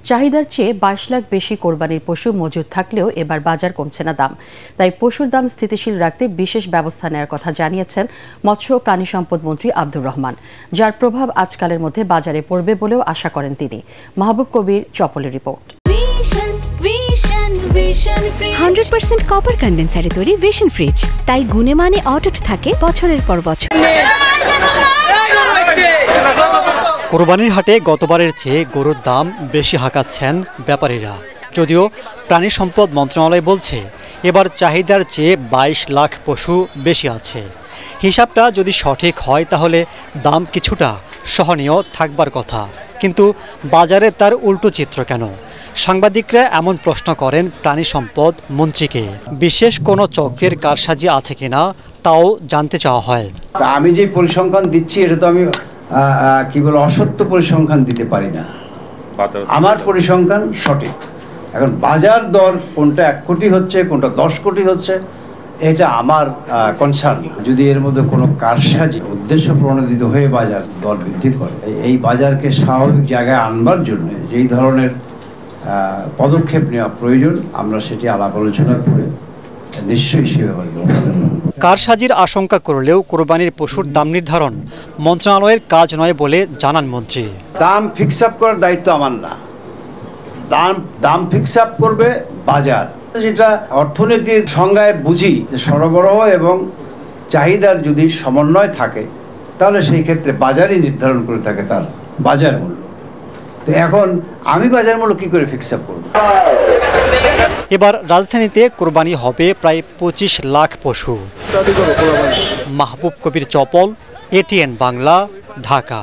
চাহিদার চেয়ে 22 লাখ বেশি কোরবানির পশু মজুদ থাকলেও এবার বাজার কমছে না দাম। তাই পশুর দাম স্থিতিশীল রাখতে বিশেষ ব্যবস্থা নেওয়ার কথা জানিয়েছেন মৎস্য ও প্রাণী সম্পদ মন্ত্রী আব্দুর রহমান, যার প্রভাব আজকালের মধ্যে বাজারে পড়বে বলেও আশা করেন তিনি। মাহবুব কবির চপলের রিপোর্ট। 100% কপার কন্ডেন্সারে তৈরি ভিশন ফ্রিজ, তাই গুণে মানে অটুট থাকে বছরের পর বছর। কোরবানির হাটে গতবারের চেয়ে গরুর দাম বেশি হাঁকাচ্ছেন ব্যাপারীরা। যদিও প্রাণী সম্পদ মন্ত্রণালয় বলছে এবার চাহিদার চেয়ে 22 লাখ পশু বেশি আছে। হিসাবটা যদি সঠিক হয় তাহলে দাম কিছুটা সহনীয় থাকবার কথা, কিন্তু বাজারে তার উল্টো চিত্র কেন? সাংবাদিকরা এমন প্রশ্ন করেন প্রাণী সম্পদ মন্ত্রীকে। বিশেষ কোনো চক্রের কারসাজি আছে কিনা তাও জানতে চাওয়া হয়। আমি যে পরিসংখ্যান দিচ্ছি এটা তো আমি অসত্য পরিসংখ্যান দিতে পারি না। আমার পরিসংখ্যান সঠিক। এখন বাজার দর কোনটা 1 কোটি হচ্ছে, কোনটা 10 কোটি হচ্ছে, এটা আমার কনসার্ন। যদি এর মধ্যে কোনো কারসাজি উদ্দেশ্য প্রণোদিত হয়ে বাজার দর বৃদ্ধি করে, এই বাজারকে স্বাভাবিক জায়গায় আনবার জন্য যেই ধরনের পদক্ষেপ নেওয়া প্রয়োজন, আমরা সেটি আলাপ আলোচনা করে নিশ্চয়ই সে ব্যাপারে ব্যবস্থা নেব। কারসাজির আশঙ্কা করলেও কোরবানির পশুর দাম নির্ধারণ মন্ত্রণালয়ের কাজ নয় বলে জানান মন্ত্রী। দাম ফিক্স আপ করার দায়িত্ব আমার না, দাম ফিক্স আপ করবে বাজার। যেটা অর্থনীতির সংজ্ঞায় বুঝি যে সরবরাহ এবং চাহিদার যদি সমন্বয় থাকে তাহলে সেই ক্ষেত্রে বাজারই নির্ধারণ করে থাকে তার বাজার মূল্য। তো এখন আমি বাজার মূল্য কী করে ফিক্স আপ করব? এবার রাজধানীতে কোরবানি হবে প্রায় 25 লাখ পশু। মাহবুব কবির চপল, ATN বাংলা, ঢাকা।